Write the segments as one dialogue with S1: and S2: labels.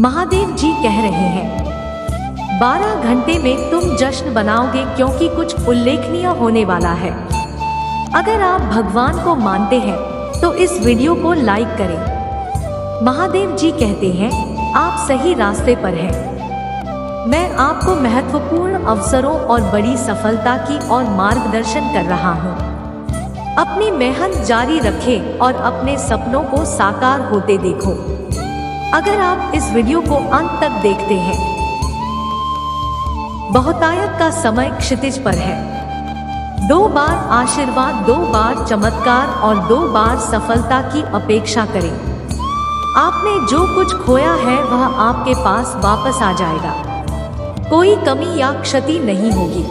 S1: महादेव जी कह रहे हैं 12 घंटे में तुम जश्न बनाओगे क्योंकि कुछ उल्लेखनीय होने वाला है। अगर आप भगवान को मानते हैं तो इस वीडियो को लाइक करें। महादेव जी कहते हैं आप सही रास्ते पर हैं। मैं आपको महत्वपूर्ण अवसरों और बड़ी सफलता की ओर मार्गदर्शन कर रहा हूँ। अपनी मेहनत जारी रखें और अपने सपनों को साकार होते देखो। अगर आप इस वीडियो को अंत तक देखते हैं, बहुतायत का समय क्षितिज पर है। 2 बार आशीर्वाद, 2 बार चमत्कार और 2 बार सफलता की अपेक्षा करें। आपने जो कुछ खोया है वह आपके पास वापस आ जाएगा। कोई कमी या क्षति नहीं होगी।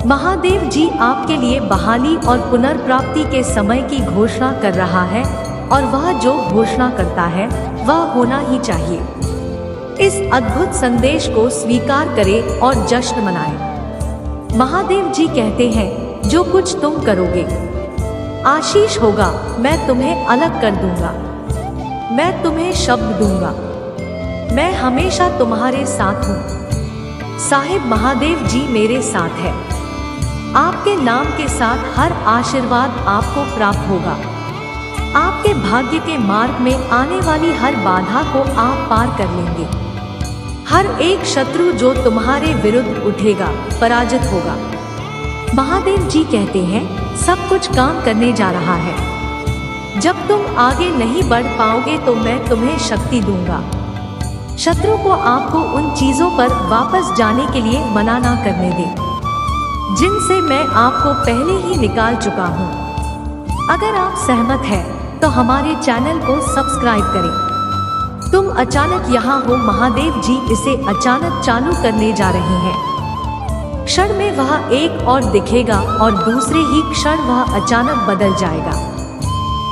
S1: महादेव जी आपके लिए बहाली और पुनर्प्राप्ति के समय की घोषणा कर रहा है और वह जो घोषणा करता है वह होना ही चाहिए। इस अद्भुत संदेश को स्वीकार करें और जश्न मनाएं। महादेव जी कहते हैं जो कुछ तुम करोगे आशीष होगा। मैं तुम्हें अलग कर दूंगा। मैं तुम्हें शब्द दूंगा। मैं हमेशा तुम्हारे साथ हूँ। साहिब महादेव जी मेरे साथ है। आपके नाम के साथ हर आशीर्वाद आपको प्राप्त होगा। आपके भाग्य के मार्ग में आने वाली हर बाधा को आप पार कर लेंगे। हर एक शत्रु जो तुम्हारे विरुद्ध उठेगा पराजित होगा। महादेव जी कहते हैं सब कुछ काम करने जा रहा है। जब तुम आगे नहीं बढ़ पाओगे तो मैं तुम्हें शक्ति दूंगा। शत्रु को आपको उन चीजों पर वापस जाने के लिए मना ना करने दें जिनसे मैं आपको पहले ही निकाल चुका हूँ। अगर आप सहमत हैं तो हमारे चैनल को सब्सक्राइब करें। तुम अचानक यहाँ हो, महादेव जी इसे अचानक चालू करने जा रहे हैं। क्षण में वह एक और दिखेगा और दूसरे ही क्षण वह अचानक बदल जाएगा।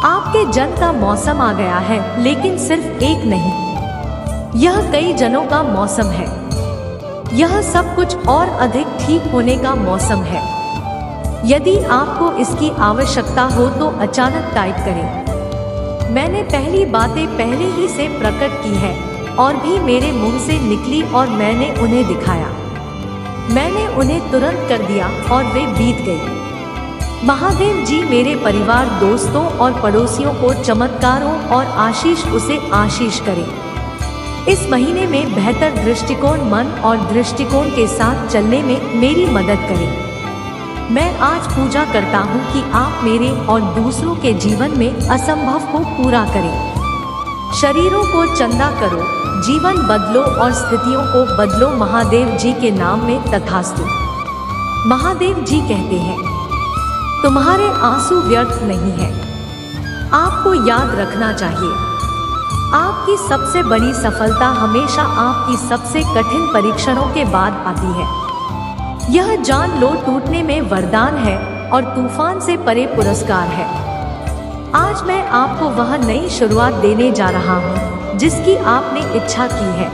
S1: आपके जन्म का मौसम आ गया है, लेकिन सिर्फ एक नहीं, यह कई जनों का मौसम है। यह सब कुछ और अधिक ठीक होने का मौसम है। यदि आपको इसकी आवश्यकता हो तो अचानक टाइप करें। मैंने पहली बातें पहले ही से प्रकट की है और भी मेरे मुंह से निकली और मैंने उन्हें दिखाया। मैंने उन्हें तुरंत कर दिया और वे बीत गई। महादेव जी मेरे परिवार, दोस्तों और पड़ोसियों को चमत्कारों और आशीष उसे आशीष करें। इस महीने में बेहतर दृष्टिकोण, मन और दृष्टिकोण के साथ चलने में मेरी मदद करें। मैं आज पूजा करता हूँ कि आप मेरे और दूसरों के जीवन में असंभव को पूरा करें। शरीरों को चंदा करो, जीवन बदलो और स्थितियों को बदलो महादेव जी के नाम में तथास्तु। महादेव जी कहते हैं तुम्हारे आंसू व्यर्थ नहीं है। आपको याद रखना चाहिए आपकी सबसे बड़ी सफलता हमेशा आपकी सबसे कठिन परीक्षणों के बाद आती है। यह जान लो टूटने में वरदान है और तूफान से परे पुरस्कार है। आज मैं आपको वह नई शुरुआत देने जा रहा हूँ जिसकी आपने इच्छा की है।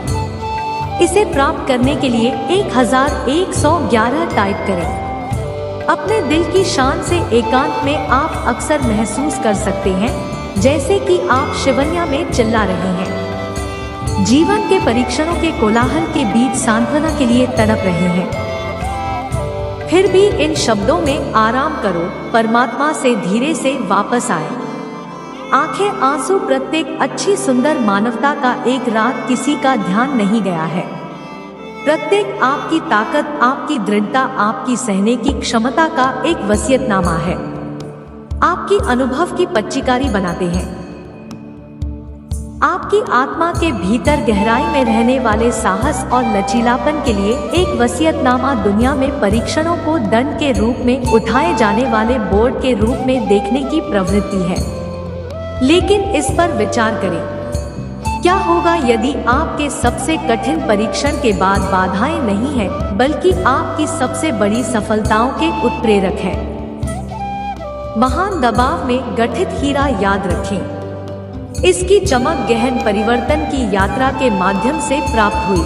S1: इसे प्राप्त करने के लिए 1111 टाइप करें। अपने दिल की शान से एकांत में आप अक्सर महसूस कर सकते हैं जैसे कि आप शिवनिया में चिल्ला रहे हैं। जीवन के परीक्षणों के कोलाहल के बीच सांत्वना के लिए तड़प रहे हैं। फिर भी इन शब्दों में आराम करो, परमात्मा से धीरे से वापस आए। आंखें आंसू, प्रत्येक अच्छी सुंदर मानवता का एक रात किसी का ध्यान नहीं गया है। प्रत्येक आपकी ताकत, आपकी दृढ़ता, आपकी सहने की क्षमता का एक वसीयतनामा है। आपकी अनुभव की पच्चीकारी बनाते हैं। आपकी आत्मा के भीतर गहराई में रहने वाले साहस और लचीलापन के लिए एक वसीयतनामा दुनिया में परीक्षणों को दंड के रूप में उठाए जाने वाले बोर्ड के रूप में देखने की प्रवृत्ति है। लेकिन इस पर विचार करें, क्या होगा यदि आपके सबसे कठिन परीक्षण के बाद बाधाएं नहीं है बल्कि आपकी सबसे बड़ी सफलताओं के उत्प्रेरक है। महान दबाव में गठित हीरा याद रखें। इसकी चमक गहन परिवर्तन की यात्रा के माध्यम से प्राप्त हुई।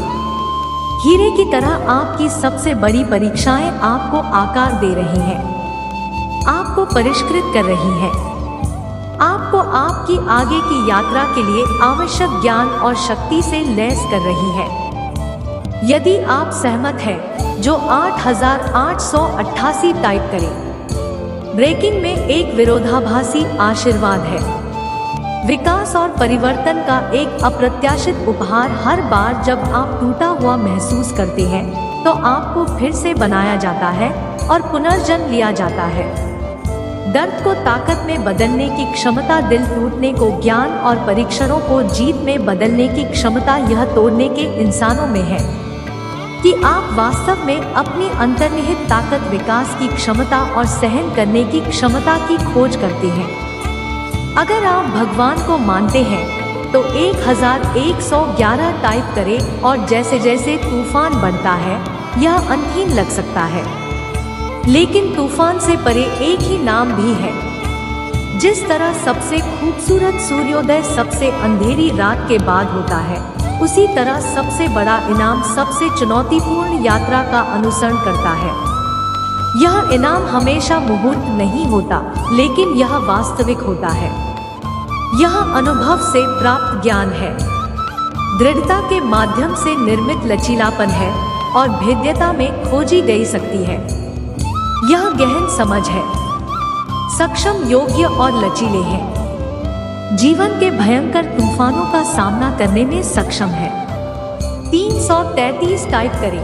S1: हीरे की तरह आपकी सबसे बड़ी परीक्षाएं आपको आकार दे रही हैं, आपको परिष्कृत कर रही हैं। आप आपको आपकी आगे की यात्रा के लिए आवश्यक ज्ञान और शक्ति से लैस कर रही है। यदि आप सहमत हैं, जो 8888 टाइप करें। ब्रेकिंग में एक विरोधाभासी आशीर्वाद है। विकास और परिवर्तन का एक अप्रत्याशित उपहार। हर बार जब आप टूटा हुआ महसूस करते हैं तो आपको फिर से बनाया जाता है और पुनर्जन्म लिया जाता है। दर्द को ताकत में बदलने की क्षमता, दिल टूटने को ज्ञान और परीक्षणों को जीत में बदलने की क्षमता, यह तोड़ने के इंसानों में है कि आप वास्तव में अपनी अंतर्निहित ताकत, विकास की क्षमता और सहन करने की क्षमता की खोज करते हैं। अगर आप भगवान को मानते हैं तो 1111 टाइप करें और जैसे जैसे तूफान बढ़ता है यह अंतहीन लग सकता है, लेकिन तूफान से परे एक ही नाम भी है। जिस तरह सबसे खूबसूरत सूर्योदय सबसे अंधेरी रात के बाद होता है, उसी तरह सबसे बड़ा इनाम सबसे चुनौतीपूर्ण यात्रा का अनुसरण करता है। यह इनाम हमेशा मुहूर्त नहीं होता, लेकिन यह वास्तविक होता है। यह अनुभव से प्राप्त ज्ञान है, दृढ़ता के माध्यम से निर्मित लचीलापन है और भेद्यता में खोजी गई शक्ति है। यह गहन समझ है, सक्षम, योग्य और लचीले हैं। जीवन के भयंकर तूफानों का सामना करने में सक्षम है। 333 टाइप करें।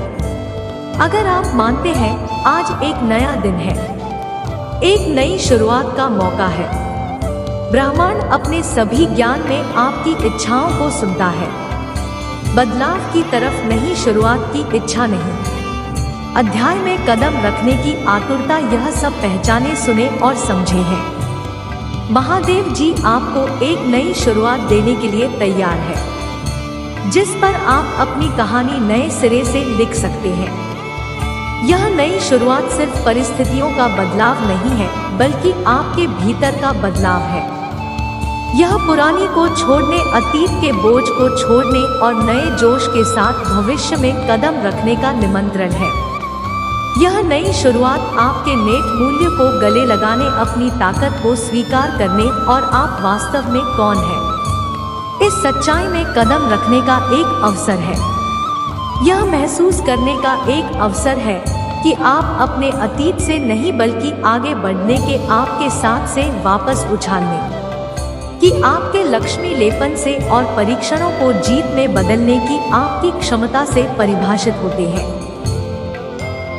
S1: अगर आप मानते हैं आज एक नया दिन है, एक नई शुरुआत का मौका है। ब्रह्मांड अपने सभी ज्ञान में आपकी इच्छाओं को सुनता है। बदलाव की तरफ नहीं, शुरुआत की इच्छा नहीं। अध्याय में कदम रखने की आतुरता, यह सब पहचाने, सुने और समझे हैं। महादेव जी आपको एक नई शुरुआत देने के लिए तैयार है, जिस पर आप अपनी कहानी नए सिरे से लिख सकते हैं। यह नई शुरुआत सिर्फ परिस्थितियों का बदलाव नहीं है, बल्कि आपके भीतर का बदलाव है। यह पुरानी को छोड़ने, अतीत के बोझ को छोड़ने और नए जोश के साथ भविष्य में कदम रखने का निमंत्रण है। यह नई शुरुआत आपके नेट मूल्य को गले लगाने, अपनी ताकत को स्वीकार करने और आप वास्तव में कौन हैं, इस सच्चाई में कदम रखने का एक अवसर है। यह महसूस करने का एक अवसर है कि आप अपने अतीत से नहीं, बल्कि आगे बढ़ने के आपके साथ से वापस उछालने कि आपके लक्ष्मी लेपन से और परीक्षणों को जीत में बदलने की आपकी क्षमता से परिभाषित होते हैं।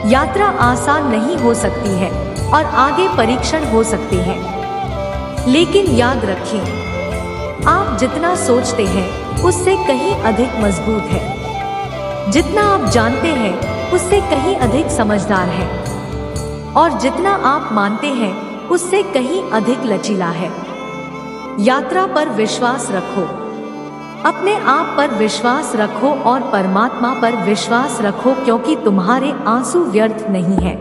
S1: यात्रा आसान नहीं हो सकती है और आगे परीक्षण हो सकते हैं, लेकिन याद रखें, आप जितना सोचते हैं उससे कहीं अधिक मजबूत है। जितना आप जानते हैं उससे कहीं अधिक समझदार है और जितना आप मानते हैं उससे कहीं अधिक लचीला है। यात्रा पर विश्वास रखो, अपने आप पर विश्वास रखो और परमात्मा पर विश्वास रखो, क्योंकि तुम्हारे आंसू व्यर्थ नहीं हैं।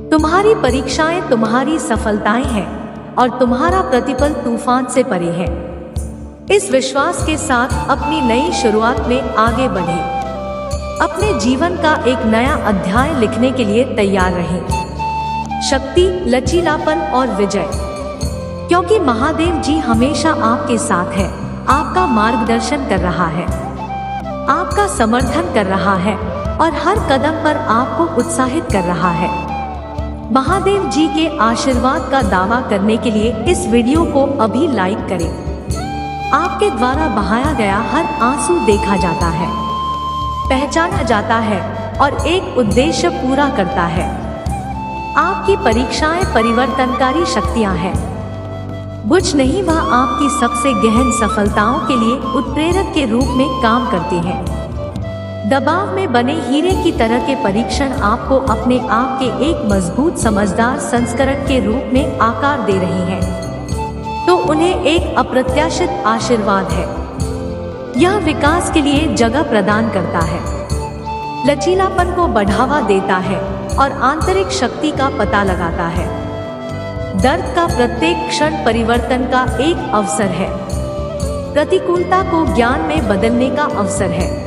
S1: तुम्हारी परीक्षाएं तुम्हारी सफलताएं हैं और तुम्हारा प्रतिफल तूफान से परे है। इस विश्वास के साथ अपनी नई शुरुआत में आगे बढ़े। अपने जीवन का एक नया अध्याय लिखने के लिए तैयार रहें। शक्ति, लचीलापन और विजय, क्योंकि महादेव जी हमेशा आपके साथ है, आपका मार्गदर्शन कर रहा है, आपका समर्थन कर रहा है और हर कदम पर आपको उत्साहित कर रहा है। महादेव जी के आशीर्वाद का दावा करने के लिए इस वीडियो को अभी लाइक करें। आपके द्वारा बहाया गया हर आंसू देखा जाता है, पहचाना जाता है और एक उद्देश्य पूरा करता है। आपकी परीक्षाएं परिवर्तनकारी शक्तियां हैं। बुझ नहीं, वह आपकी सबसे गहन सफलताओं के लिए उत्प्रेरक के रूप में काम करते हैं। दबाव में बने हीरे की तरह के परीक्षण आपको अपने आप के एक मजबूत, समझदार संस्करण के रूप में आकार दे रहे हैं, तो उन्हें एक अप्रत्याशित आशीर्वाद है। यह विकास के लिए जगह प्रदान करता है, लचीलापन को बढ़ावा देता है और आंतरिक शक्ति का पता लगाता है। दर्द का प्रत्येक क्षण परिवर्तन का एक अवसर है। प्रतिकूलता को ज्ञान में बदलने का अवसर है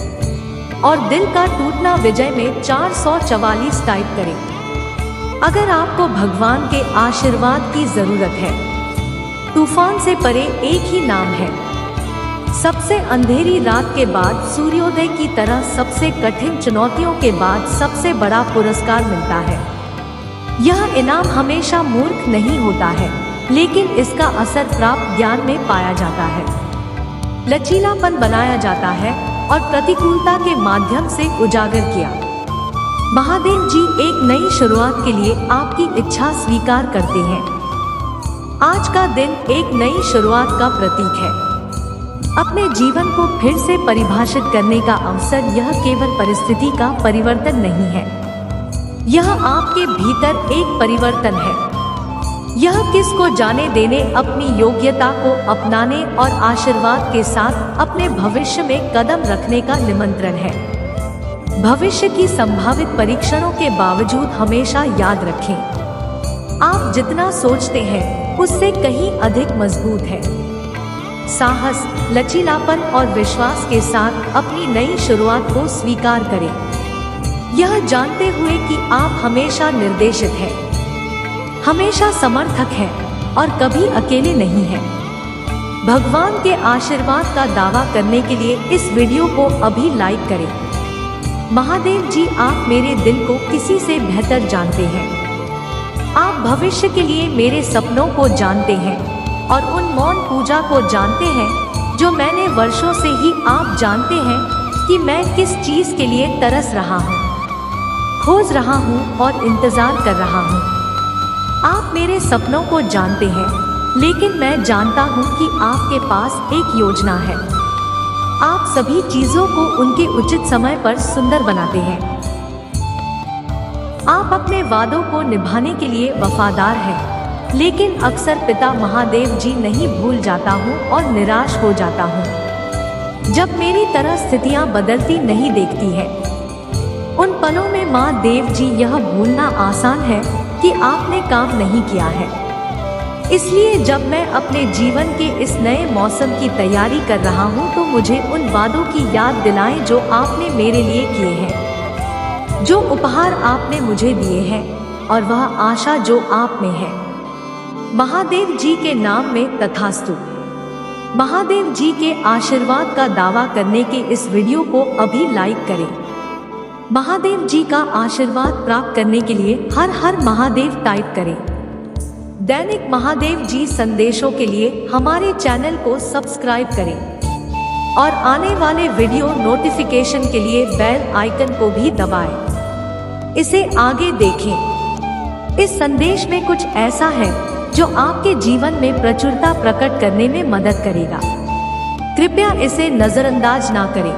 S1: और दिल का टूटना विजय में 444 टाइप करें। अगर आपको भगवान के आशीर्वाद की जरूरत है तूफान से परे एक ही नाम है। सबसे अंधेरी रात के बाद सूर्योदय की तरह सबसे कठिन चुनौतियों के बाद सबसे बड़ा पुरस्कार मिलता है। यह इनाम हमेशा मूर्ख नहीं होता है, लेकिन इसका असर प्राप्त ज्ञान में पाया जाता है। लचीलापन बनाया जाता है और प्रतिकूलता के माध्यम से उजागर किया। महादेव जी एक नई शुरुआत के लिए आपकी इच्छा स्वीकार करते हैं। आज का दिन एक नई शुरुआत का प्रतीक है। अपने जीवन को फिर से परिभाषित करने का अवसर। यह केवल परिस्थिति का परिवर्तन नहीं है, यह आपके भीतर एक परिवर्तन है। यह किस को जाने देने, अपनी योग्यता को अपनाने और आशीर्वाद के साथ अपने भविष्य में कदम रखने का निमंत्रण है। भविष्य की संभावित परीक्षणों के बावजूद हमेशा याद रखें, आप जितना सोचते हैं उससे कहीं अधिक मजबूत है। साहस, लचीलापन और विश्वास के साथ अपनी नई शुरुआत को स्वीकार करें, यह जानते हुए कि आप हमेशा निर्देशित हैं, हमेशा समर्थक हैं और कभी अकेले नहीं हैं। भगवान के आशीर्वाद का दावा करने के लिए इस वीडियो को अभी लाइक करें। महादेव जी, आप मेरे दिल को किसी से बेहतर जानते हैं। आप भविष्य के लिए मेरे सपनों को जानते हैं और उन मौन पूजा को जानते हैं जो मैंने वर्षों से ही। आप जानते हैं कि मैं किस चीज के लिए तरस रहा हूँ, खोज रहा हूँ और इंतजार कर रहा हूँ। आप मेरे सपनों को जानते हैं, लेकिन मैं जानता हूँ कि आपके पास एक योजना है। आप सभी चीजों को उनके उचित समय पर सुंदर बनाते हैं। आप अपने वादों को निभाने के लिए वफादार हैं, लेकिन अक्सर पिता महादेव जी नहीं भूल जाता हूँ और निराश हो जाता हूँ जब मेरी तरह स्थितियाँ बदलती नहीं देखती है। उन पलों में माँ देव जी, यह भूलना आसान है कि आपने काम नहीं किया है। इसलिए जब मैं अपने जीवन के इस नए मौसम की तैयारी कर रहा हूँ तो मुझे उन वादों की याद दिलाएं जो आपने मेरे लिए किए हैं, जो उपहार आपने मुझे दिए हैं और वह आशा जो आप में है। महादेव जी के नाम में तथास्तु। महादेव जी के आशीर्वाद का दावा करने के इस वीडियो को अभी लाइक करें। महादेव जी का आशीर्वाद प्राप्त करने के लिए हर हर महादेव टाइप करें। दैनिक महादेव जी संदेशों के लिए हमारे चैनल को सब्सक्राइब करें और आने वाले वीडियो नोटिफिकेशन के लिए बेल आइकन को भी दबाएं। इसे आगे देखें। इस संदेश में कुछ ऐसा है जो आपके जीवन में प्रचुरता प्रकट करने में मदद करेगा। कृपया इसे नजरअंदाज ना करें।